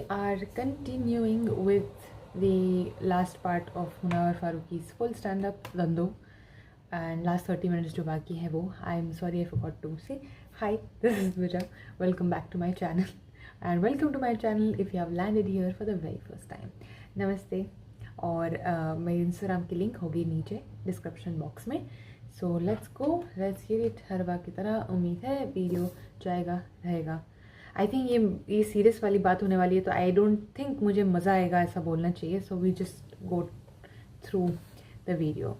are continuing with the last part of Munawar Farooqi's full stand-up Dando, and last 30 minutes जो बाकी है वो. I'm sorry I forgot to say hi. This is Vija. Welcome back to my channel, and welcome to my channel if you have landed here for the very first time. नमस्ते. और मेरी Instagram की link होगी नीचे description box में. So let's go, let's give it. हर बार की तरह उम्मीद है वीडियो जाएगा रहेगा. आई थिंक ये सीरियस वाली बात होने वाली है, तो आई डोंट थिंक मुझे मज़ा आएगा ऐसा बोलना चाहिए. So we just go through the video.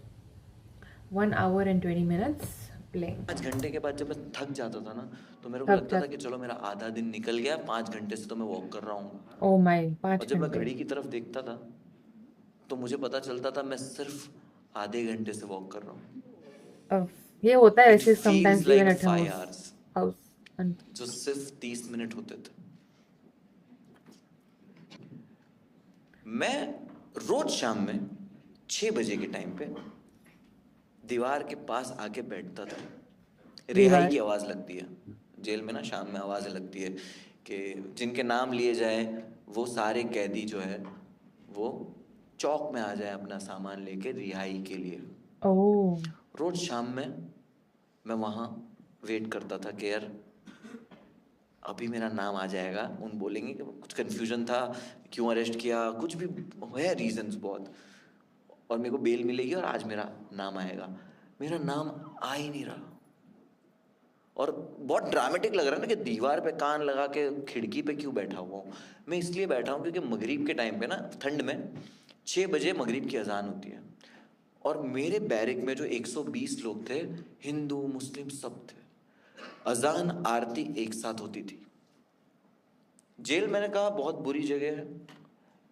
1 hour and 20 minutes playing. 5 घंटे के बाद जब मैं थक जाता था ना, तो मेरे को लगता था कि चलो मेरा आधा दिन निकल गया, 5 घंटे से तो मैं वॉक कर रहा हूँ. ओह माय, और 5 जब मैं घंटे. घड़ी की तरफ देखता था तो मुझे पता चलता था मैं सिर्फ आधे घंटे से वॉक कर रहा हूँ. ये होता है It वैसे feels sometimes like even at 5 hours, house. जो सिर्फ 30 मिनट होते थे. मैं रोज शाम में 6 बजे के टाइम पे दीवार के पास आके बैठता था. रिहाई की आवाज़ लगती है जेल में ना, शाम में आवाज़ें लगती है कि जिनके नाम लिए जाए वो सारे कैदी जो है वो चौक में आ जाए अपना सामान लेके रिहाई के लिए. ओह. रोज शाम में मैं वहाँ वेट करता था कि यार अभी मेरा नाम आ जाएगा. उन बोलेंगे कि कुछ कन्फ्यूजन था, क्यों अरेस्ट किया, कुछ भी है रीजंस बहुत, और मेरे को बेल मिलेगी और आज मेरा नाम आएगा. मेरा नाम आ ही नहीं रहा. और बहुत ड्रामेटिक लग रहा है ना कि दीवार पे कान लगा के खिड़की पे क्यों बैठा हुआ हूँ. मैं इसलिए बैठा हूँ क्योंकि मगरिब के टाइम पे ना, ठंड में 6 बजे मगरिब की अजान होती है, और मेरे बैरिक में जो 120 लोग थे, हिंदू मुस्लिम सब थे. अजान आरती एक साथ होती थी. जेल, मैंने कहा, बहुत बुरी जगह है.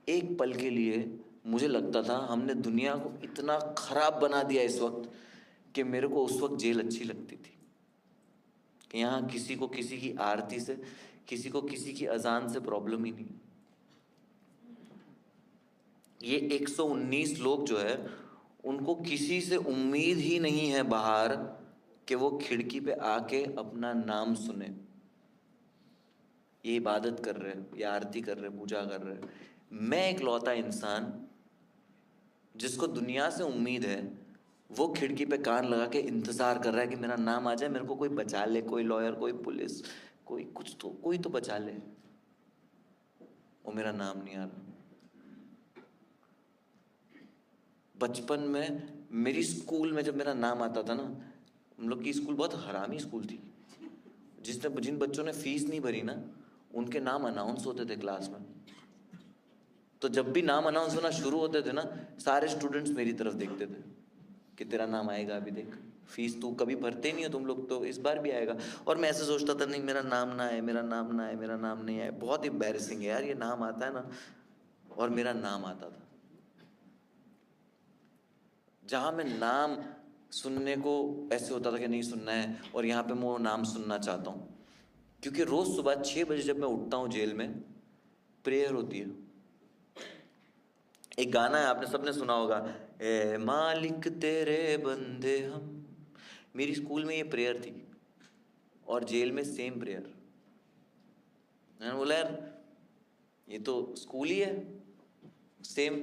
एक पल के लिए मुझे लगता था हमने दुनिया को इतना खराब बना दिया इस वक्त कि मेरे को उस वक्त जेल अच्छी लगती थी कि यहाँ किसी को किसी की आरती से, किसी को किसी की अजान से प्रॉब्लम ही नहीं. ये 119 लोग जो है उनको किसी से उम्मीद ही नहीं है बाहर कि वो खिड़की पे आके अपना नाम सुने. ये इबादत कर रहे हैं, ये आरती कर रहे हैं, पूजा कर रहे हैं. मैं एक लौता इंसान जिसको दुनिया से उम्मीद है, वो खिड़की पे कान लगा के इंतजार कर रहा है कि मेरा नाम आ जाए, मेरे को कोई बचा ले, कोई लॉयर, कोई पुलिस, कोई कुछ, तो कोई तो बचा ले. वो मेरा नाम नहीं आ रहा. बचपन में मेरी स्कूल में जब मेरा नाम आता था ना, हम लोग की स्कूल बहुत हरामी स्कूल थी. जिन बच्चों ने फीस नहीं भरी ना, उनके नाम अनाउंस होते थे क्लास में. तो जब भी नाम अनाउंस होना शुरू होते थे ना, सारे स्टूडेंट्स मेरी तरफ देखते थे कि तेरा नाम आएगा अभी, देख, फीस तू कभी भरते नहीं हो तुम लोग, तो इस बार भी आएगा. और मैं ऐसे सोचता था, नहीं, मेरा नाम ना आए, मेरा नाम ना आए, मेरा नाम नहीं आए. बहुत एम्बैरेसिंग है यार, ये नाम आता है ना. और मेरा नाम आता था. जहाँ मैं नाम सुनने को ऐसे होता था कि नहीं सुनना है, और यहाँ पे मैं वो नाम सुनना चाहता हूँ. क्योंकि रोज़ सुबह 6 बजे जब मैं उठता हूँ जेल में, प्रेयर होती है. एक गाना है, आपने सबने सुना होगा, ए मालिक तेरे बंदे हम. मेरी स्कूल में ये प्रेयर थी और जेल में सेम प्रेयर. मैंने बोला यार ये तो स्कूल ही है सेम,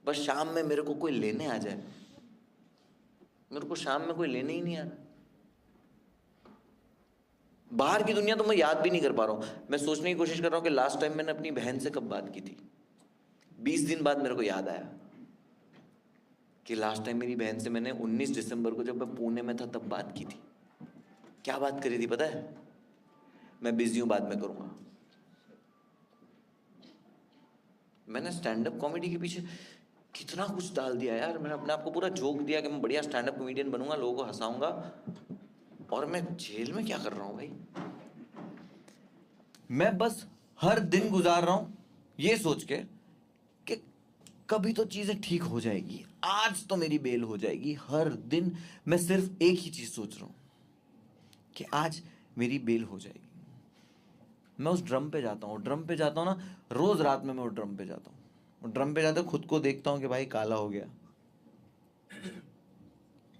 बस शाम में मेरे को कोई लेने आ जाए. मेरे को शाम में कोई लेने ही नहीं आ रहा. बाहर की दुनिया तो मैं याद भी नहीं कर पा रहा हूँ. मैं सोचने की कोशिश कर रहा हूँ कि लास्ट टाइम मैंने अपनी बहन से कब बात की थी. 20 दिन बाद मेरे को याद आया कि लास्ट टाइम मेरी बहन से मैंने 19 दिसंबर को, जब मैं पुणे में था, तब बात की थी. क्या बात करी थी पता है? मैं बिजी हूँ, बाद में करूँगा. मैंने स्टैंड अप कॉमेडी के पीछे कितना कुछ डाल दिया यार. मैंने अपने आप को पूरा झोंक दिया कि मैं बढ़िया स्टैंड अप कॉमेडियन बनूंगा, लोगों को हंसाऊंगा. और मैं जेल में क्या कर रहा हूँ भाई? मैं बस हर दिन गुजार रहा हूँ ये सोच के कि कभी तो चीजें ठीक हो जाएगी, आज तो मेरी बेल हो जाएगी. हर दिन मैं सिर्फ एक ही चीज सोच रहा हूँ कि आज मेरी बेल हो जाएगी. मैं उस ड्रम पे जाता हूँ ना, रोज रात में मैं उस ड्रम पे जाता हूँ. ड्रम पे जाते खुद को देखता हूँ कि भाई काला हो गया,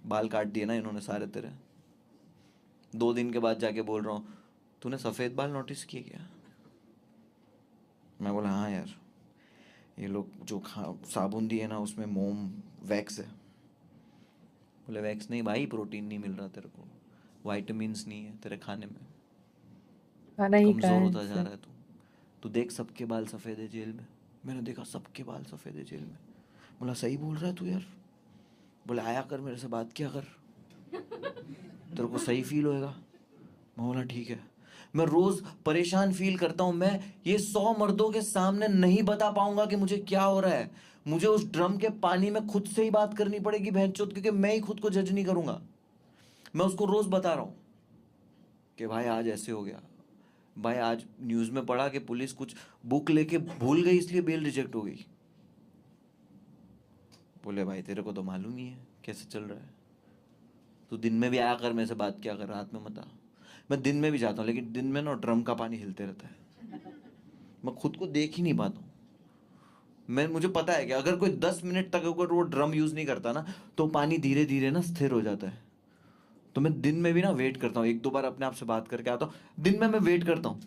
बाल काट दिए ना इन्होंने सारे तेरे. 2 दिन के बाद जाके बोल रहा हूँ, तूने सफेद बाल नोटिस किए क्या? मैं बोला हाँ यार, ये लोग जो साबुन दिए ना उसमें मोम वैक्स है। बोले वैक्स नहीं भाई, प्रोटीन नहीं मिल रहा तेरे को, वाइटामिन्स नहीं है तेरे खाने में, खाना ही कहाँ कमज़ोर है होता जा इससे। रहा है तू देख सबके बाल सफ़ेद है जेल में। मैंने देखा सबके बाल सफ़ेद है जेल में। बोला सही बोल रहा है तू यार। बोले आया कर मेरे से बात किया कर, तेरे को सही फील होएगा। मैं बोला ठीक है। मैं रोज़ परेशान फील करता हूँ, मैं ये 100 मर्दों के सामने नहीं बता पाऊंगा कि मुझे क्या हो रहा है। मुझे उस ड्रम के पानी में खुद से ही बात करनी पड़ेगी बहनचोद, क्योंकि मैं ही खुद को जज नहीं करूंगा। मैं उसको रोज़ बता रहा हूँ कि भाई आज ऐसे हो गया, भाई आज न्यूज़ में पढ़ा कि पुलिस कुछ बुक लेके भूल गई इसलिए बेल रिजेक्ट हो गई। बोले भाई तेरे को तो मालूम ही है कैसे चल रहा है, तू दिन में भी आया कर मेरे से बात किया कर, रात में मत आ। मैं दिन में भी जाता हूँ लेकिन दिन में ना ड्रम का पानी हिलते रहता है, मैं खुद को देख ही नहीं पाता हूँ। मुझे पता है कि अगर कोई 10 मिनट तक अगर वो ड्रम यूज़ नहीं करता ना तो पानी धीरे धीरे ना स्थिर हो जाता है। तो मैं दिन में भी ना वेट करता हूँ, 1-2 बार अपने आप से बात करके आता हूँ। दिन में मैं वेट करता हूँ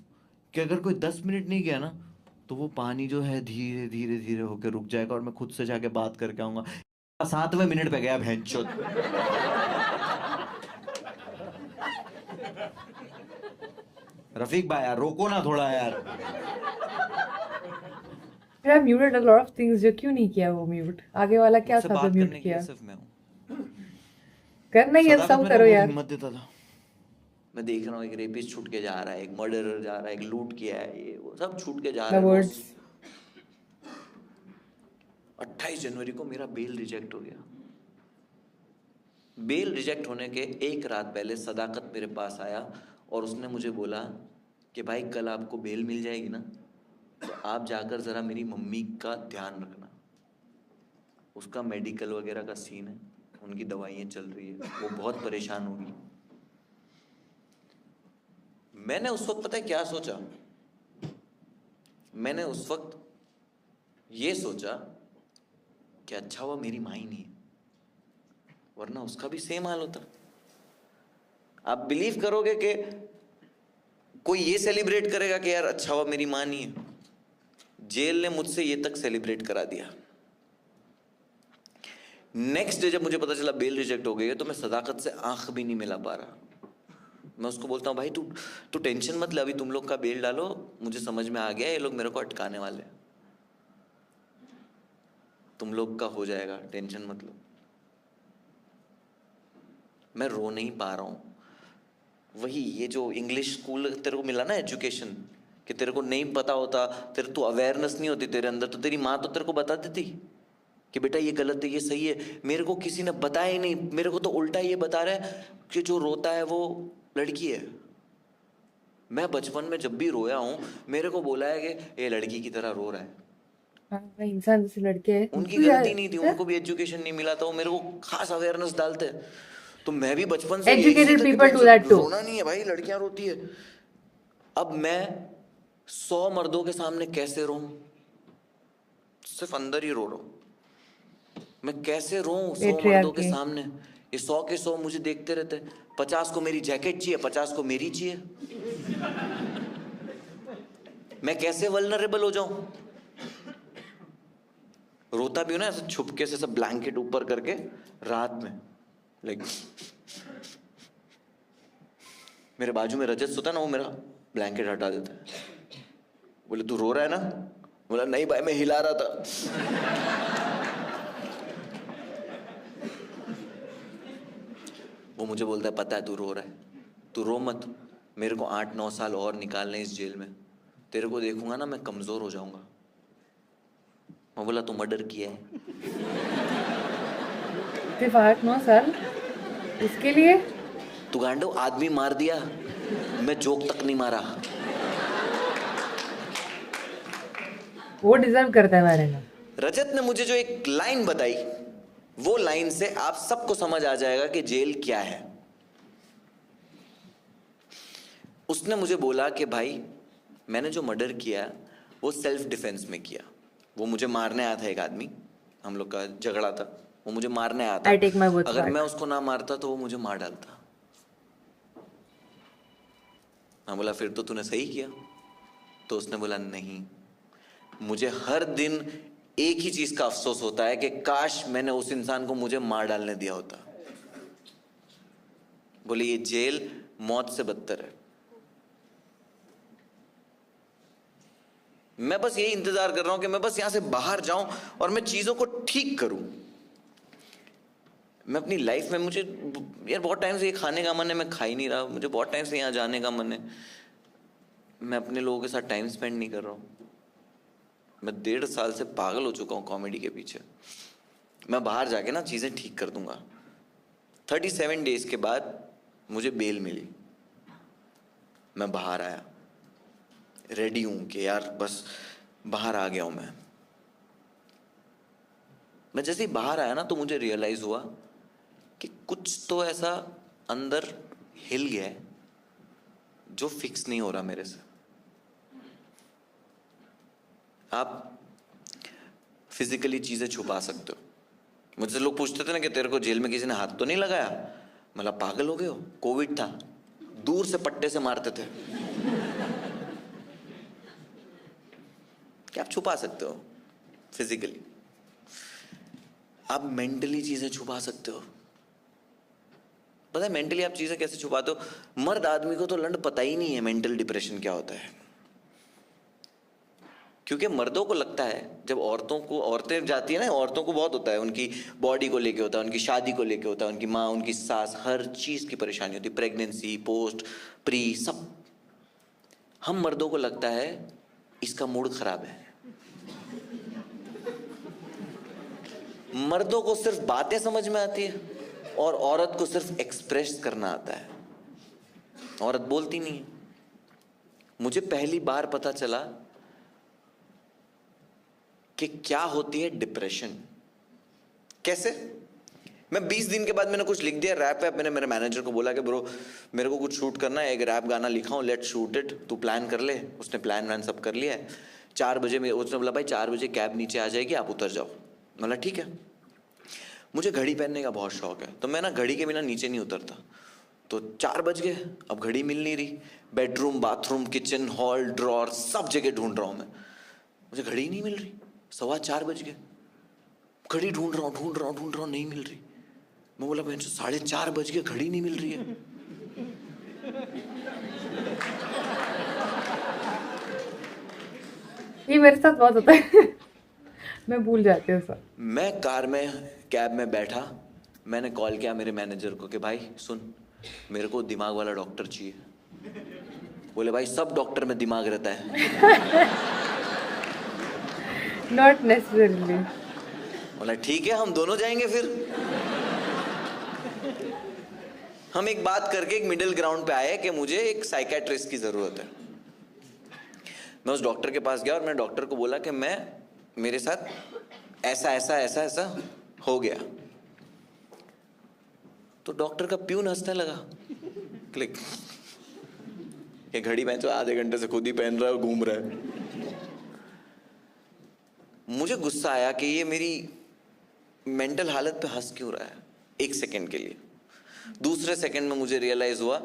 कि अगर कोई 10 मिनट नहीं गया ना तो वो पानी जो है धीरे धीरे धीरे होकर रुक जाएगा और मैं खुद से जाके बात करके आऊंगा। 7वें मिनट पे गया भैंचोद। रफीक भाई यार रोको ना थोड़ा यार। फिर I muted a lot of things, जो क्यों नहीं किया वो म्यूट? आगे वाला क्या मुझसे था जो बात म्यूट करने के लिए किया? सिर्फ मैं हूँ। करना ही है, सदाकत सब मेरे को करो बहुत यार। हिम्मत देता था। मैं देख रहा हूँ एक रेपिस्ट छूट के जा रहा है, एक मर्डरर जा रहा है, एक लूट किया है, ये वो सब छूट के जा द रहे हैं रोज। वर्ड्स। 28 जनवरी को मेरा बेल रिजेक्ट हो गया। बेल रिजेक्ट होने के एक रात पहले सदाकत मेरे पास आया और उसने मुझे बोला कि भाई कल आपको बेल मिल जाएगी ना, तो आप जाकर ज़रा मेरी मम्मी का ध्यान रखना, उसका मेडिकल वगैरह का सीन है, उनकी दवाइयाँ चल रही है, वो बहुत परेशान होगी। मैंने उस वक्त पता है क्या सोचा? मैंने उस वक्त ये सोचा कि अच्छा हुआ मेरी माँ ही नहीं है, वरना उसका भी सेम हाल होता। आप बिलीव करोगे कि कोई ये सेलिब्रेट करेगा कि यार अच्छा हुआ मेरी माँ नहीं है? जेल ने मुझसे ये तक सेलिब्रेट करा दिया। नेक्स्ट डे जब मुझे पता चला बेल रिजेक्ट हो गई है तो मैं सदाकत से आंख भी नहीं मिला पा रहा। मैं उसको बोलता हूँ भाई तू तू टेंशन मत ले, अभी तुम लोग का बेल डालो, मुझे समझ में आ गया ये लोग मेरे को अटकाने वाले हैं, तुम लोग का हो जाएगा, टेंशन मत लो। मैं रो नहीं पा रहा हूँ। वही ये जो इंग्लिश स्कूल तेरे को मिला ना एजुकेशन, कि तेरे को नहीं पता होता, तेरे तो अवेयरनेस नहीं होती तेरे अंदर, तो तेरी माँ तो तेरे को बता देती कि बेटा ये गलत है ये सही है। मेरे को किसी ने बताया ही नहीं, मेरे को तो उल्टा ये बता रहा है कि जो रोता है वो लड़की है। मैं बचपन में जब भी रोया हूँ मेरे को बोला है कि ये लड़की की तरह रो रहा है। हाँ, इंसान जैसे लड़के हैं उनकी तू यार। गलती नहीं थी, उनको भी एजुकेशन नहीं मिला था, वो मेरे को खास अवेयरनेस डालते हैं। तो मैं भी बचपन से यही एजुकेटेड सीखा कि पीपल भाई डू दैट टू। रोना नहीं है भाई, लड़कियां रोती है। अब मैं 100 मर्दों के सामने कैसे रो? सिर्फ अंदर ही रो रहा हूँ। मैं कैसे रो 100 मर्दों के पेट्रियार्की। सामने? ये 100 के 100 मुझे देखते रहते। 50 को मेरी जैकेट चाहिए, 50 को मेरी चाहिए। मैं कैसे वल्नरेबल हो जाऊं? रोता भी हूं ना ऐसे छुपके से, सब ब्लैंकेट ऊपर करके रात में, लाइक मेरे बाजू में रजत सोता ना, वो मेरा ब्लैंकेट हटा देता है। बोले तू रो रहा है ना? बोला नहीं भाई मैं हिला रहा था। वो मुझे बोलता है पता है तू रो रहा है, तू रो मत, मेरे को 8-9 साल और निकालने इस जेल में, तेरे को देखूंगा ना मैं कमजोर हो जाऊंगा। मैं बोला तू मर्डर किया है? सिर्फ 8-9 साल उसके लिए? तू गांडो आदमी मार दिया, मैं जोक तक नहीं मारा। वो डिजर्व करता है मरना। रजत ने मुझे जो एक लाइन बताई, वो लाइन से आप सबको समझ आ जाएगा कि जेल क्या है। उसने मुझे बोला कि भाई मैंने जो मर्डर किया वो सेल्फ डिफेंस में किया। वो मुझे मारने आया था, एक आदमी, हम लोग का झगड़ा था, वो मुझे मारने आया था। आई टेक माई वर्ड्स अगर मैं बैक। उसको ना मारता तो वो मुझे मार डालता। मैं बोला फिर तो तूने सही किया। तो उसने बोला नहीं, मुझे हर दिन एक ही चीज का अफसोस होता है कि काश मैंने उस इंसान को मुझे मार डालने दिया होता। बोले ये जेल मौत से बदतर है। मैं बस यही इंतजार कर रहा हूं कि मैं बस यहां से बाहर जाऊं और मैं चीजों को ठीक करूं। मैं अपनी लाइफ में, मुझे यार बहुत टाइम से ये खाने का मन है, मैं खा ही नहीं रहा। मुझे बहुत टाइम से यहाँ जाने का मन है, मैं अपने लोगों के साथ टाइम स्पेंड नहीं कर रहा हूँ। मैं 1.5 साल से पागल हो चुका हूँ कॉमेडी के पीछे। मैं बाहर जाके ना चीज़ें ठीक कर दूंगा। 37 डेज के बाद मुझे बेल मिली। मैं बाहर आया, रेडी हूँ कि यार बस बाहर आ गया हूँ मैं जैसे ही बाहर आया ना तो मुझे रियलाइज हुआ कि कुछ तो ऐसा अंदर हिल गया है जो फिक्स नहीं हो रहा मेरे से। आप फिजिकली चीजें छुपा सकते हो। मुझसे लोग पूछते थे ना कि तेरे को जेल में किसी ने हाथ तो नहीं लगाया। मतलब पागल हो गए हो, कोविड था, दूर से पट्टे से मारते थे। क्या आप छुपा सकते हो फिजिकली? आप मेंटली चीजें छुपा सकते हो। पता है मेंटली आप चीजें कैसे छुपाते हो? मर्द आदमी को तो लंड पता ही नहीं है मेंटल डिप्रेशन क्या होता है। क्योंकि मर्दों को लगता है, जब औरतें जाती है ना, औरतों को बहुत होता है, उनकी बॉडी को लेके होता है, उनकी शादी को लेके होता है, उनकी माँ, उनकी सास, हर चीज की परेशानी होती है, प्रेगनेंसी, पोस्ट, प्री, सब। हम मर्दों को लगता है इसका मूड खराब है। मर्दों को सिर्फ बातें समझ में आती है और औरत को सिर्फ एक्सप्रेस करना आता है। औरत बोलती नहीं है। मुझे पहली बार पता चला कि क्या होती है डिप्रेशन। कैसे? मैं 20 दिन के बाद मैंने कुछ लिख दिया, रैप है। मैंने मेरे मैनेजर को बोला कि ब्रो मेरे को कुछ शूट करना है, एक रैप गाना लिखा हूँ, लेट्स शूट इट, तू प्लान कर ले। उसने प्लान वैन सब कर लिया है। 4 बजे में उसने बोला भाई 4 बजे कैब नीचे आ जाएगी, आप उतर जाओ। बोला ठीक है। मुझे घड़ी पहनने का बहुत शौक है, तो मैं ना घड़ी के बिना नीचे नहीं उतरता। तो 4 बज गए, अब घड़ी मिल नहीं रही। Bedroom, bathroom, kitchen, hall, drawer, सब जगह ढूंढ रहा हूँ मैं, मुझे घड़ी नहीं मिल रही। 4:15 बज गए, घड़ी ढूंढ रहा हूँ, नहीं मिल रही। मैं बोला बहन 4:30 बज गए, घड़ी नहीं मिल रही है। ये मेरे साथ बहुत होता है। मैं भूल जाती हूँ सब। मैं कार में, कैब में बैठा, मैंने कॉल किया मेरे मैनेजर को कि भाई सुन, मेरे को दिमाग वाला डॉक्टर चाहिए। बोले भाई सब डॉक्टर में दिमाग रहता है। Not necessarily. बोला ठीक है, हम दोनों जाएंगे फिर। हम एक बात करके एक मिडिल ग्राउंड पे आए कि मुझे एक साइकेट्रिस्ट की जरूरत है। मैं उस डॉक्टर के पास गया और मैंने डॉक्टर को बोला कि मेरे साथ ऐसा ऐसा ऐसा ऐसा हो गया। तो डॉक्टर का प्यून हंसने लगा, क्लिक। ये घड़ी पहन, आधे घंटे से खुद ही पहन रहा है, घूम रहा है। मुझे गुस्सा आया कि ये मेरी मेंटल हालत पे हंस क्यों रहा है, 1 सेकंड के लिए। दूसरे सेकंड में मुझे रियलाइज हुआ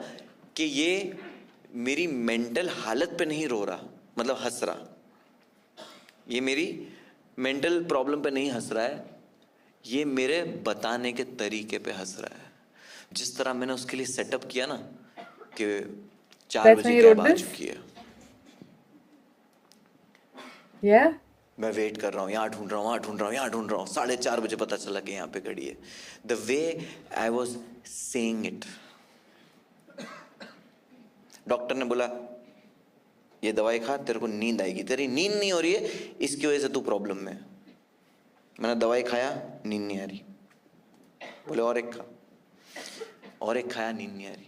कि ये मेरी मेंटल हालत पे नहीं रो रहा, मतलब हंस रहा। ये मेरी मेंटल प्रॉब्लम पे नहीं हंस रहा है, ये मेरे बताने के तरीके पे हंस रहा है। जिस तरह मैंने उसके लिए सेटअप किया ना कि 4 बजे कैब आ चुकी है, मैं वेट कर रहा हूँ, यहाँ ढूंढ रहा हूँ, वहाँ ढूंढ रहा हूँ, यहाँ ढूंढ रहा हूँ। 4:30 बजे पता चला कि यहाँ पे घड़ी है। The way I was saying it. Doctor ने बोला ये दवाई खा, तेरे को नींद आएगी, तेरी नींद नहीं हो रही है, इसकी वजह से तू प्रॉब्लम में है। मैंने दवाई खाया, नींद नहीं आ रही। बोले और एक खा, और एक खाया, नींद नहीं आ रही।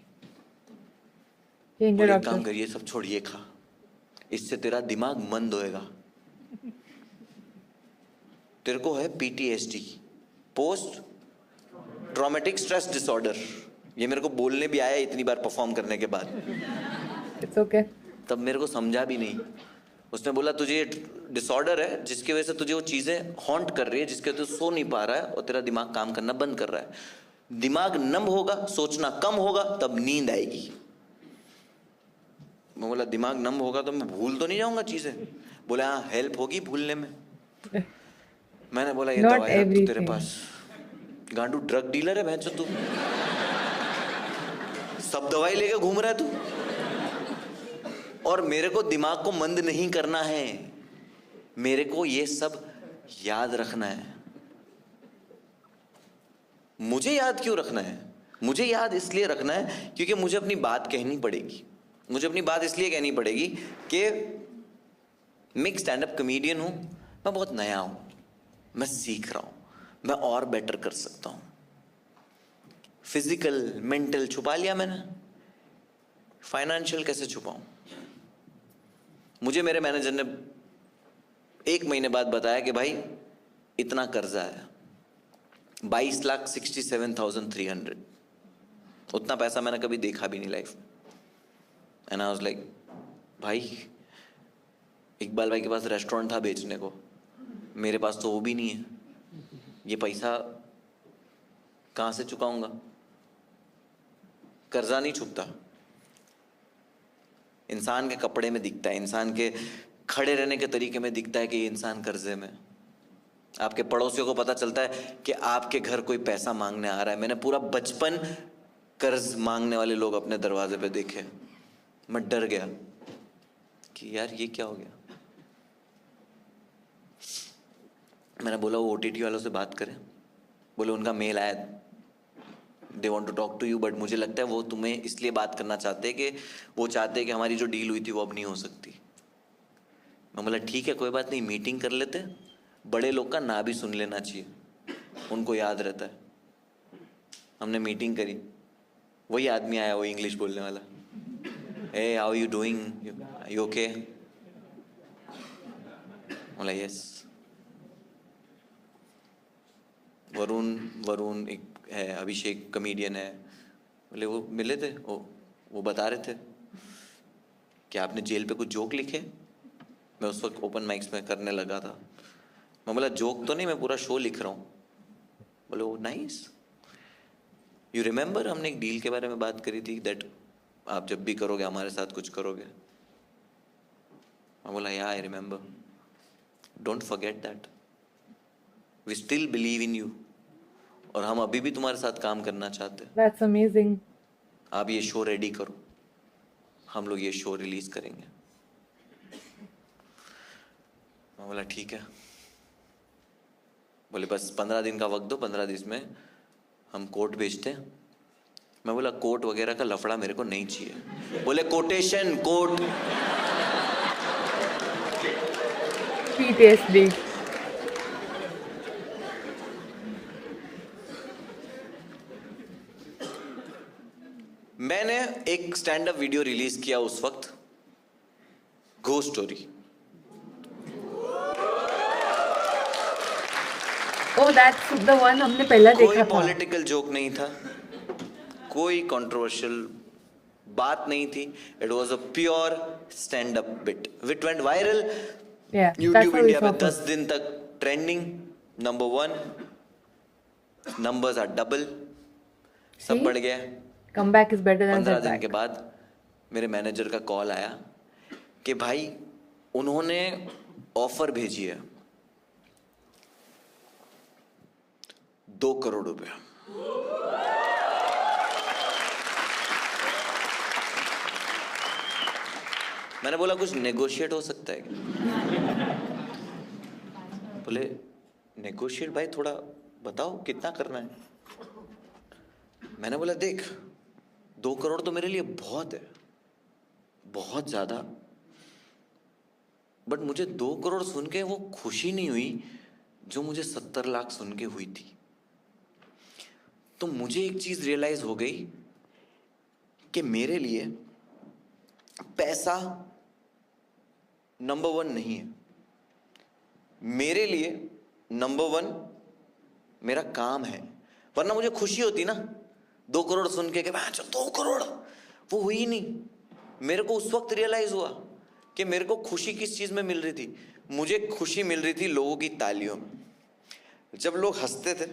बोले एक काम करिए, सब छोड़िए, खा, इससे तेरा दिमाग मंद होएगा। तेरे को है PTSD, post traumatic stress disorder. ये मेरे को बोलने भी आया इतनी बार परफॉर्म करने के बाद। It's okay. तब मेरे को समझा भी नहीं। उसने बोला तुझे ये डिसऑर्डर है जिसकी वजह से तुझे वो चीजें हॉन्ट कर रही है, जिसके वजह से सो नहीं पा रहा है और तेरा दिमाग काम करना बंद कर रहा है। दिमाग नम होगा, सोचना कम होगा, तब नींद आएगी। मैं बोला दिमाग नम होगा तो मैं भूल तो नहीं जाऊंगा चीजें। बोला हाँ हेल्प होगी भूलने में। मैंने बोला ये Not दवाई रख तू तेरे everything. पास, गांडू ड्रग डीलर है भैंसो तू, सब दवाई लेके घूम रहा है तू। और मेरे को दिमाग को मंद नहीं करना है, मेरे को ये सब याद रखना है। मुझे याद क्यों रखना है? मुझे याद इसलिए रखना है क्योंकि मुझे अपनी बात कहनी पड़ेगी। मुझे अपनी बात इसलिए कहनी पड़ेगी कि मैं एक स्टैंड अप कॉमेडियन हूं, मैं बहुत नया हूं, मैं सीख रहा हूं, मैं और बेटर कर सकता हूं। फिजिकल मेंटल छुपा लिया मैंने, फाइनेंशियल कैसे छुपाऊं? मुझे मेरे मैनेजर ने 1 महीने बाद बताया कि भाई इतना कर्जा है, 22,67,300। उतना पैसा मैंने कभी देखा भी नहीं लाइफ में। एंड आई वाज लाइक भाई इकबाल भाई के पास रेस्टोरेंट था बेचने को, मेरे पास तो वो भी नहीं है, ये पैसा कहाँ से चुकाऊंगा? कर्जा नहीं छुपता, इंसान के कपड़े में दिखता है, इंसान के खड़े रहने के तरीके में दिखता है कि ये इंसान कर्जे में। आपके पड़ोसियों को पता चलता है कि आपके घर कोई पैसा मांगने आ रहा है। मैंने पूरा बचपन कर्ज मांगने वाले लोग अपने दरवाजे पे देखे, मैं डर गया कि यार ये क्या हो गया। मैंने बोला वो OTT वालों से बात करें, बोले उनका मेल आया, they want to talk to you, but मुझे लगता है वो तुम्हें इसलिए बात करना चाहते हैं कि वो चाहते हैं कि हमारी जो डील हुई थी वो अब नहीं हो सकती। मैं बोला ठीक है कोई बात नहीं, मीटिंग कर लेते हैं, बड़े लोग का ना भी सुन लेना चाहिए, उनको याद रहता है। हमने मीटिंग करी, वही आदमी आया, वो इंग्लिश बोलने वाला, ए how you doing, you okay? बोला यस। वरुण एक है, अभिषेक कॉमेडियन है, बोले वो मिले थे, वो बता रहे थे कि आपने जेल पे कुछ जोक लिखे। मैं उस वक्त ओपन माइक्स में करने लगा था। मैं बोला जोक तो नहीं, मैं पूरा शो लिख रहा हूँ। बोले वो नाइस, यू रिमेंबर हमने एक डील के बारे में बात करी थी दैट आप जब भी करोगे हमारे साथ कुछ करोगे। मैं बोला या I remember, don't forget that, we still believe in you, और हम अभी भी तुम्हारे साथ काम करना चाहते हैं। That's amazing. आप ये शो रेडी करो, हम लोग ये शो रिलीज करेंगे। मैं बोला ठीक है। बोले बस 15 दिन का वक्त दो, 15 दिन में हम कोर्ट भेजते हैं। मैं बोला कोर्ट वगैरह का लफड़ा मेरे को नहीं चाहिए। बोले कोटेशन कोर्ट। PTSD. मैंने एक स्टैंड अप वीडियो रिलीज किया उस वक्त, ghost story. Oh, that's the one हमने पहला कोई देखा था. पॉलिटिकल जोक नहीं था, कोई कंट्रोवर्शियल बात नहीं थी। It was a pure stand up bit which went viral. Yeah, that's YouTube how we India saw में 10 first. दिन तक trending, number 1, numbers are double, सब See? बढ़ गया। Comeback is better than 15 दिन के setback. बाद मेरे मैनेजर का कॉल आया कि भाई उन्होंने ऑफर भेजी है 2 करोड़ रुपया। मैंने बोला कुछ नेगोशिएट हो सकता है क्या? बोले नेगोशिएट भाई थोड़ा बताओ कितना करना है। मैंने बोला देख 2 करोड़ तो मेरे लिए बहुत है, बहुत ज्यादा, बट मुझे 2 करोड़ सुन के वो खुशी नहीं हुई जो मुझे 70 लाख सुन के हुई थी। तो मुझे एक चीज रियलाइज हो गई कि मेरे लिए पैसा नंबर 1 नहीं है। मेरे लिए नंबर 1 मेरा काम है। वरना मुझे खुशी होती ना 2 करोड़ सुन के, 2 करोड़, वो हुई नहीं। मेरे को उस वक्त रियलाइज हुआ कि मेरे को खुशी किस चीज में मिल रही थी। मुझे खुशी मिल रही थी लोगों की तालियों में। जब लोग हंसते थे,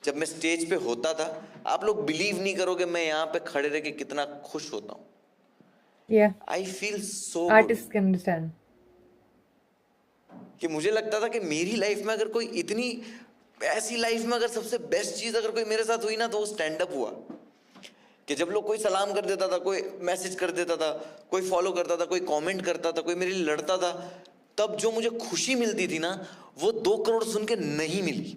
जब मैं स्टेज पे होता था, आप लोग बिलीव नहीं करोगे मैं यहाँ पे खड़े रह के कितना खुश होता हूँ। Yeah, I feel so good. artists can understand. कि मुझे लगता था कि मेरी लाइफ में अगर कोई इतनी ऐसी लाइफ में अगर सबसे बेस्ट चीज अगर कोई मेरे साथ हुई ना तो वो स्टैंड अप हुआ। कि जब लोग कोई सलाम कर देता था, कोई मैसेज कर देता था, कोई फॉलो करता था, कोई कमेंट करता था, कोई मेरे लिए लड़ता था, तब जो मुझे खुशी मिलती थी ना वो 2 करोड़ सुन के नहीं मिली।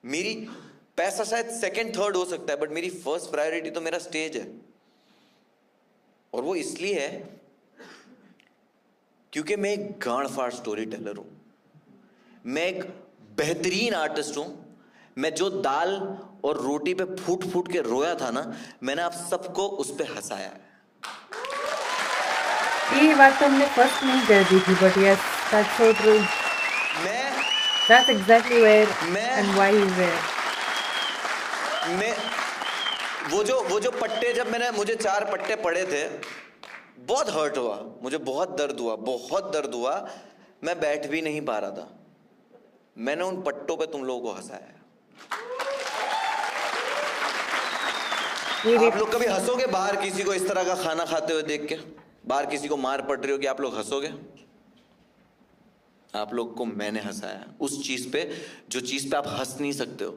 मेरी पैसा शायद सेकंड थर्ड हो सकता है, बट मेरी फर्स्ट प्रायोरिटी तो मेरा स्टेज है। और वो इसलिए है क्योंकि मैं एक गांड फाड़ स्टोरी टेलर हूं, मैं एक बेहतरीन आर्टिस्ट हूं। मैं जो दाल और रोटी पे फूट फूट के रोया था ना, मैंने आप सबको उस पे हंसाया है। ये बात तो हमने फर्स्ट में ही कर दी थी, but yes that's so true. मैं दैट्स एग्जैक्टली वेयर मैं- and why he is there. मैं वो जो पट्टे, जब मुझे 4 पट्टे पड़े थे, बहुत हर्ट हुआ, मुझे बहुत दर्द हुआ। मैं बैठ भी नहीं पा रहा था। मैंने उन पट्टों पे तुम लोगों को हंसाया है। आप लोग कभी हंसोगे बाहर किसी को इस तरह का खाना खाते हुए देख के? बाहर किसी को मार पड़ रही हो कि आप लोग हंसोगे? आप लोग को मैंने हंसाया उस चीज पे, जो चीज पे आप हंस नहीं सकते हो।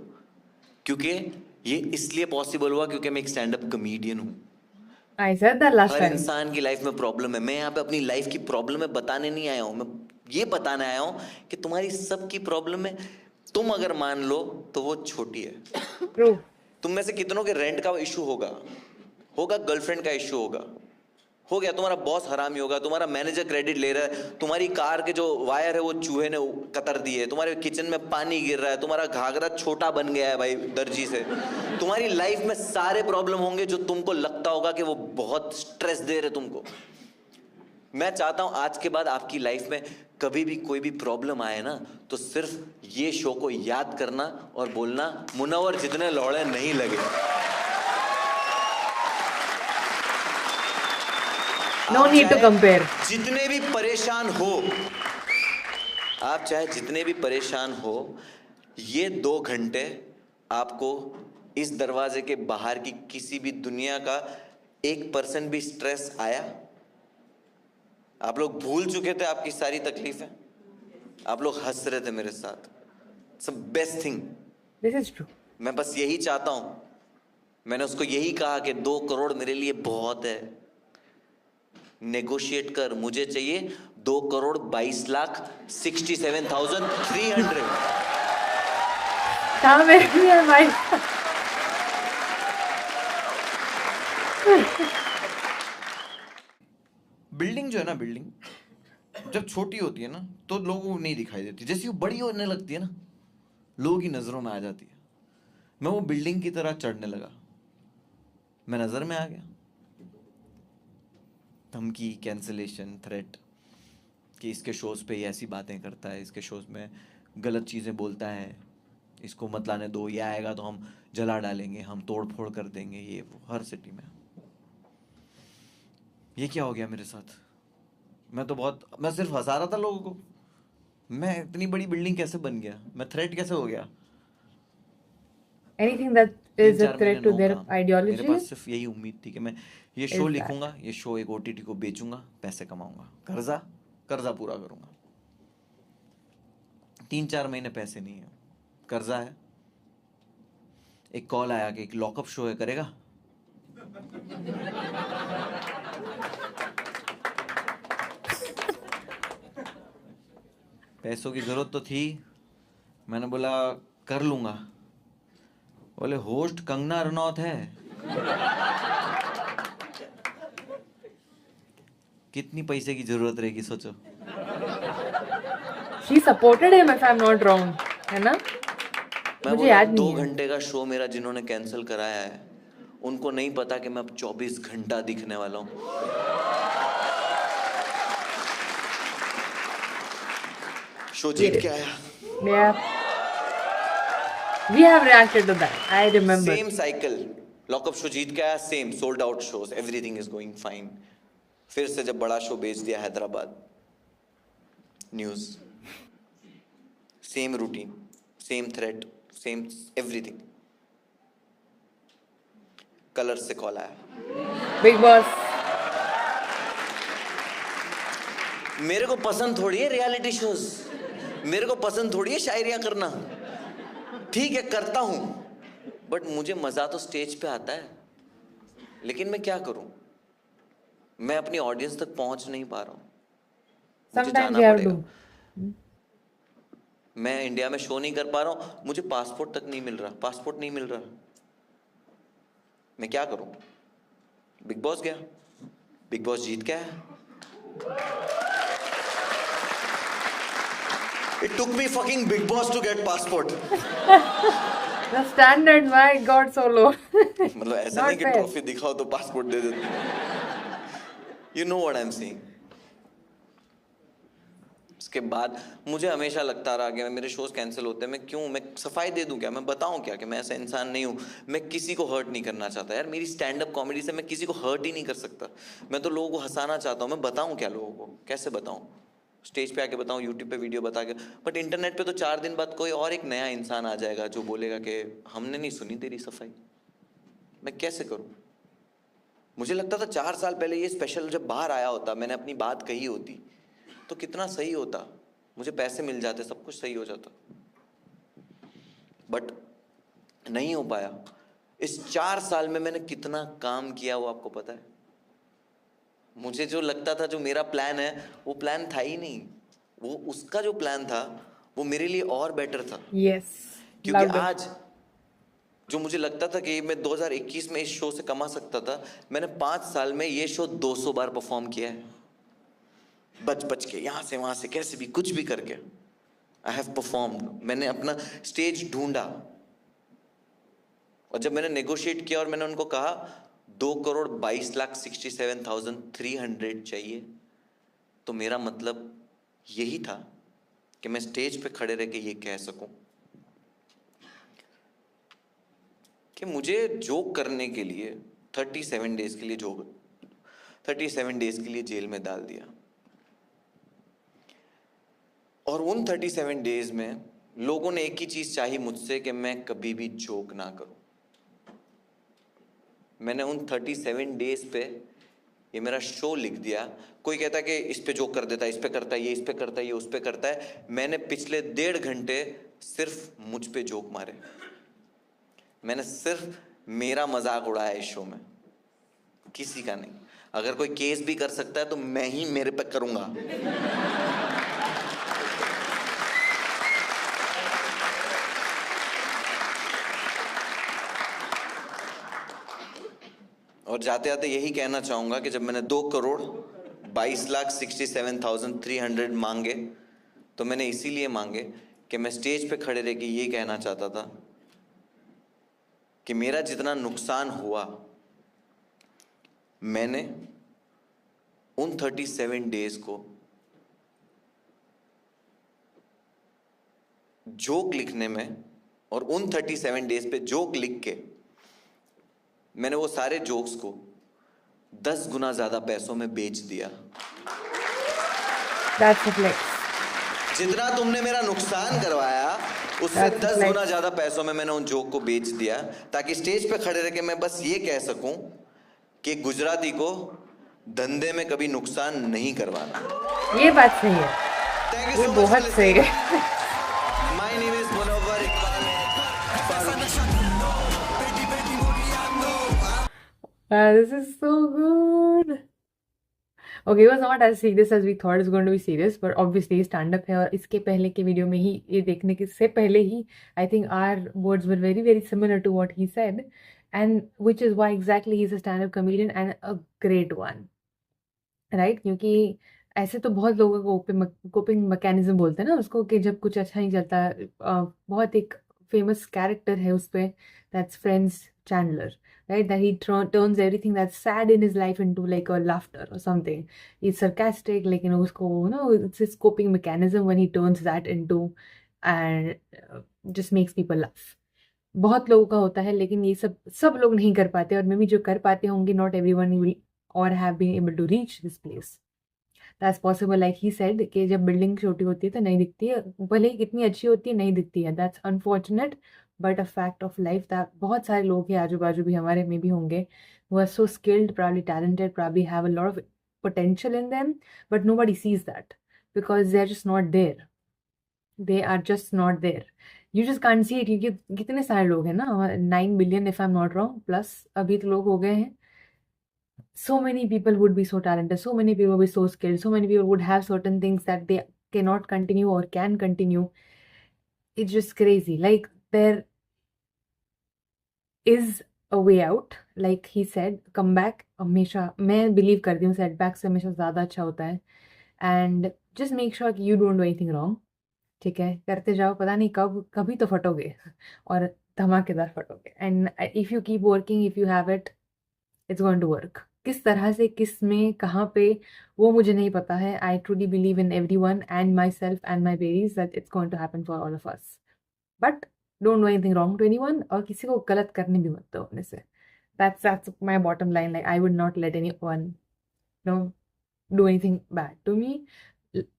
क्योंकि ये इसलिए पॉसिबल हुआ क्योंकि मैं एक स्टैंड अप कॉमेडियन हूं। I said that last her time. इंसान की लाइफ में प्रॉब्लम है। मैं यहाँ पे अपनी लाइफ की प्रॉब्लम है बताने नहीं आया हूं, मैं ये बताने आया हूं कि तुम्हारी सबकी प्रॉब्लम है, तुम अगर मान लो तो वो छोटी है। True. तुम में से कितनों के रेंट का इशू होगा, गर्लफ्रेंड का इशू होगा, हो गया, तुम्हारा बॉस हरामी होगा, तुम्हारा मैनेजर क्रेडिट ले रहा है, तुम्हारी कार के जो वायर है वो चूहे ने कतर दिए, तुम्हारे किचन में पानी गिर रहा है, तुम्हारा घाघरा छोटा बन गया है भाई दर्जी से। तुम्हारी लाइफ में सारे प्रॉब्लम होंगे जो तुमको लगता होगा कि वो बहुत स्ट्रेस दे रहे तुमको। मैं चाहता हूं आज के बाद आपकी लाइफ में कभी भी कोई भी प्रॉब्लम आए ना, तो सिर्फ ये शो को याद करना और बोलना, मुनव्वर जितने लौड़े नहीं लगे। No need to compare. जितने भी परेशान हो, आप चाहे जितने भी परेशान हो, ये 2 घंटे आपको इस दरवाजे के बाहर की किसी भी दुनिया का 1% भी स्ट्रेस आया? आप लोग भूल चुके थे आपकी सारी तकलीफें, आप लोग हंस रहे थे मेरे साथ। It's best thing. This is true. मैं बस यही चाहता हूं, मैंने उसको यही कहा कि 2 करोड़ मेरे लिए बहुत है, नेगोशिएट कर, मुझे चाहिए 2 करोड़ 22,67,300। कहाँ मेरे लिए भाई? बिल्डिंग जो है ना, बिल्डिंग जब छोटी होती है ना तो लोगों को नहीं दिखाई देती, जैसे वो बड़ी होने लगती है ना लोगों की नजरों में आ जाती है। मैं वो बिल्डिंग की तरह चढ़ने लगा, मैं नजर में आ गया। धमकी, कैंसिलेशन, थ्रेट कि इसके शोज पे ये ऐसी बातें करता है, इसके शोज में गलत चीज़ें बोलता है, इसको मत लाने दो, ये आएगा तो हम जला डालेंगे, हम तोड़ फोड़ कर देंगे, ये वो हर सिटी में। ये क्या हो गया मेरे साथ? मैं सिर्फ हंसा रहा था लोगों को। मैं इतनी बड़ी बिल्डिंग कैसे बन गया? मैं थ्रेट कैसे हो गया? Anything that is a threat to their मेरे ideology पास सिर्फ यही उम्मीद थी कि मैं ये शो is लिखूंगा, ये शो एक ओटीटी को बेचूंगा, पैसे कमाऊंगा, कर्जा पूरा करूंगा। 3-4 महीने पैसे नहीं है, कर्जा है। एक कॉल आया कि एक लॉकअप शो है, करेगा? पैसों की जरूरत तो थी, मैंने बोला कर लूंगा। बोले होस्ट कंगना रनौत है। कितनी पैसे की जरूरत रहेगी सोचो। She supported him if I'm not wrong, है ना? मैं मुझे बोला याद 2 नहीं है। घंटे का शो मेरा जिन्होंने कैंसिल कराया है, उनको नहीं पता कि मैं अब 24 घंटा दिखने वाला हूं। शो जीत के आया। Yeah. We have reacted to that. I remember. Same cycle, lockup show जीत के आया, same sold out shows, everything is going fine. फिर से जब बड़ा शो बेच दिया Hyderabad news, same routine, same threat, same everything. Colors से कॉल आया, Big Boss. मेरे को पसंद थोड़ी है रियलिटी शोज, मेरे को पसंद थोड़ी है शायरियां करना। ठीक है करता हूं, बट मुझे मजा तो स्टेज पे आता है। लेकिन मैं क्या करूं, मैं अपनी ऑडियंस तक पहुंच नहीं पा रहा हूं, मुझे Sometimes जाना you have पड़ेगा। to. मैं इंडिया में शो नहीं कर पा रहा हूं, मुझे पासपोर्ट तक नहीं मिल रहा, पासपोर्ट नहीं मिल रहा, मैं क्या करूं? बिग बॉस गया, बिग बॉस जीत गया है। It took me fucking Big Boss to get passport. The standard, my God, so low. मतलब ऐसा नहीं Not कि fair. ट्रॉफी दिखाओ तो पासपोर्ट दे देते। You know what I'm saying? उसके बाद मुझे हमेशा लगता रहा कि मेरे शोज कैंसिल होते हैं, मैं क्यों, मैं सफाई दे दूं क्या, मैं बताऊं क्या कि मैं ऐसा इंसान नहीं हूं, मैं किसी को हर्ट नहीं करना चाहता यार। मेरी स्टैंड अप कॉमेडी से मैं किसी को हर्ट ही नहीं कर सकता, मैं तो लोगों को हंसाना चाहता हूं। मैं बताऊं क्या लोगों को, कैसे बताऊं? स्टेज पे आके बताऊं, यूट्यूब पे वीडियो बता के, बट इंटरनेट पे तो 4 दिन बाद कोई और एक नया इंसान आ जाएगा जो बोलेगा कि हमने नहीं सुनी तेरी सफाई। मैं कैसे करूं? मुझे लगता था 4 साल पहले ये स्पेशल जब बाहर आया होता, मैंने अपनी बात कही होती तो कितना सही होता, मुझे पैसे मिल जाते, सब कुछ सही हो जाता, बट नहीं हो पाया। इस 4 साल में मैंने कितना काम किया वो आपको पता है? मुझे जो लगता था जो मेरा प्लान है वो प्लान था ही नहीं, वो उसका जो प्लान था वो मेरे लिए और बेटर था। Yes. क्योंकि Louder. आज जो मुझे लगता था कि मैं 2021 में इस शो से कमा सकता था, मैंने 5 साल में ये शो 200 बार परफॉर्म किया है, बच बच के, यहाँ से वहाँ से, कैसे भी, कुछ भी करके आई हैव परफॉर्म्ड। मैंने अपना स्टेज ढूंढा, और जब मैंने नेगोशिएट किया और मैंने उनको कहा 2,22,67,300 चाहिए, तो मेरा मतलब यही था कि मैं स्टेज पे खड़े रह के ये कह सकूं कि मुझे जोक करने के लिए 37 डेज के लिए 37 डेज के लिए जेल में डाल दिया, और उन 37 डेज में लोगों ने एक ही चीज चाही मुझसे कि मैं कभी भी जोक ना करूं। मैंने उन 37 डेज पे ये मेरा शो लिख दिया। कोई कहता है कि इस पे जोक कर देता है, इस पे करता है, ये इस पे करता है, ये उस पे करता है। मैंने पिछले 1.5 घंटे सिर्फ मुझ पे जोक मारे, मैंने सिर्फ मेरा मजाक उड़ाया इस शो में, किसी का नहीं। अगर कोई केस भी कर सकता है तो मैं ही मेरे पे करूंगा। और जाते जाते यही कहना चाहूंगा कि जब मैंने 2,22,67,300 मांगे, तो मैंने इसीलिए मांगे कि मैं स्टेज पे खड़े रह के ये कहना चाहता था कि मेरा जितना नुकसान हुआ, मैंने उन 37 डेज को जोक लिखने में, और उन 37 डेज पे जोक लिख के मैंने वो सारे जोक्स को 10 गुना ज्यादा पैसों में बेच दिया। That's a flex. जितना तुमने मेरा नुकसान करवाया उससे That's 10 flex. गुना ज्यादा पैसों में मैंने उन जोक को बेच दिया, ताकि स्टेज पे खड़े रह के मैं बस ये कह सकूं कि गुजराती को धंधे में कभी नुकसान नहीं करवाना। ये बात सही है, थैंक ये यू सो बहुत मच। सही है। My name is Munawar Iqbal Faruqui. This is so good. Okay, it was not as serious as we thought it was going to be serious, but obviously stand up है, और इसके पहले के वीडियो में ही ये देखने के से पहले ही I think our words were very very similar to what he said, and which is why exactly he's a stand-up comedian and a great one, right? क्योंकि ऐसे तो बहुत लोगों को कोपिंग मैकेनिज्म बोलते हैं ना उसको, कि जब कुछ अच्छा नहीं चलता, बहुत एक फेमस कैरेक्टर है उस पे, that's friends Chandler, right? That he turns everything that's sad in his life into like a laughter or something. He's sarcastic, लेकिन उसको it's his coping mechanism when he turns that into and just makes people laugh. बहुत लोगों का होता है, लेकिन ये सब लोग नहीं कर पाते, और मे बी जो कर पाते होंगे, not everyone will or have been able to reach this place. That's possible, like he said कि जब बिल्डिंग छोटी होती है तो नहीं दिखती है, भले ही कितनी अच्छी होती है नहीं दिखती है। That's unfortunate but a fact of life that बहुत सारे लोग हैं आजू बाजू भी हमारे में भी होंगे who are so skilled, probably talented, probably have a lot of potential in them, but nobody sees that because they're just not there. They are just not there. You just can't see it क्योंकि कितने सारे लोग हैं ना, 9 billion if I'm not wrong, plus अभी तो लोग हो गए हैं. So many people would be so talented, so many people would be so skilled, so many people would have certain things that they cannot continue or can continue. It's just crazy. Like, there is a way out. Like he said, comeback हमेशा, मैं believe करती हूँ setback से हमेशा ज़्यादा अच्छा होता है. And just make sure कि you don't do anything wrong. ठीक है, करते जाओ, पता नहीं कब कभी तो फटोगे और धमाकेदार फटोगे. And if you keep working, if you have it, it's going to work. किस तरह से, किस में, कहाँ पे, वो मुझे नहीं पता है. I truly believe in everyone and myself and my babies that it's going to happen for all of us. But don't do anything wrong to anyone, और किसी को गलत करने भी मत दो अपने से. that's my bottom line. Like, I would not let anyone, you know, do anything bad to me.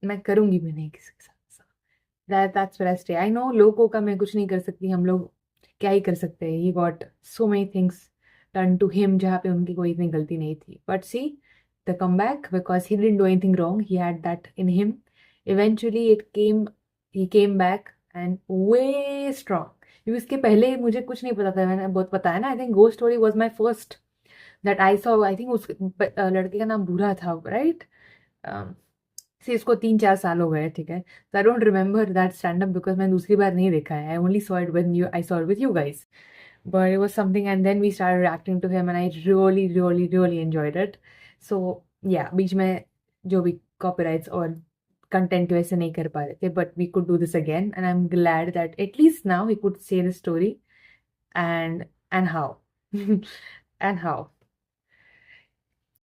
मैं करूँगी भी नहीं किसी के साथ. That's where I stay. I know लोगों का मैं कुछ नहीं कर सकती, हम लोग क्या ही कर सकते हैं. He got so many things done to him जहाँ पे उनकी कोई इतनी गलती नहीं थी. But see, the comeback, because he didn't do anything wrong, he had that in him. Eventually he came back and way strong. क्योंकि इसके पहले मुझे कुछ नहीं पता था, मैंने बहुत बताया ना. I think Ghost Story was my first that I saw. I think उस लड़के का नाम बुरा था, right? से इसको 3-4 साल हो गए, ठीक है. So I don't remember that stand-up because मैंने दूसरी बार नहीं देखा है. I only saw it when I saw it with you guys. But it was something, and then we started reacting to him and I really, really, really enjoyed it. So yeah, बीच में जो भी copyrights और content की वजह से नहीं कर पा रहे थे, but we could do this again and I'm glad that at least now he could say the story and how and how.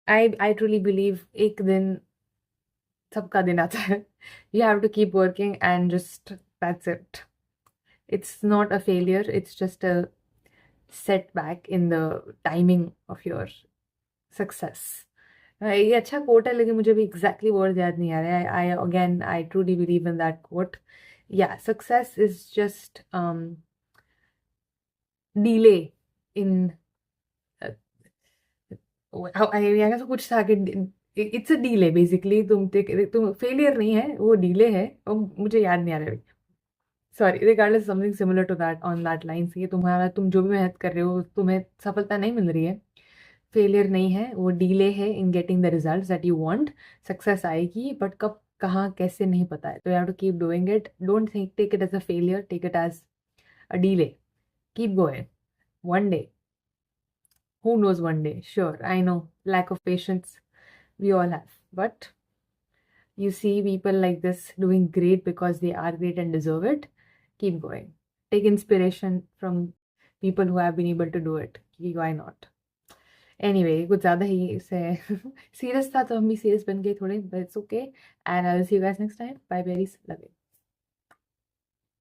I truly believe एक दिन सबका दिन आता है. You have to keep working and just, that's it. It's not a failure, it's just a setback in the timing of your success. ये अच्छा coat है, लेकिन मुझे भी एग्जैक्टली वर्ड याद नहीं आ रहा है. I truly believe in that quote. Yeah, success is just delay in ऐसा कुछ था कि इट्स अ डीले बेसिकली. तुम फेलियर नहीं है, वो डीले है. और मुझे याद नहीं आ रहा है, sorry. Regardless, something similar to that on that line. ये तुम जो भी मेहनत कर रहे हो, तुम्हें सफलता नहीं मिल रही है, फेलियर नहीं है, वो डीले है in getting the results that you want. Success आएगी, बट कब, कहाँ, कैसे, नहीं पता है. तो you have to keep doing it. Don't take it as a failure, take it as a delay. Keep going. One day, who knows, one day, sure, I know, lack of patience we all have, but you see people like this doing great because they are great and deserve it. Keep going. Take inspiration from people who have been able to do it. Why not? Anyway, कुछ ज़्यादा ही से serious था, तो हम भी serious बन गए थोड़े, but it's okay. And I'll see you guys next time. Bye, berries. Love you.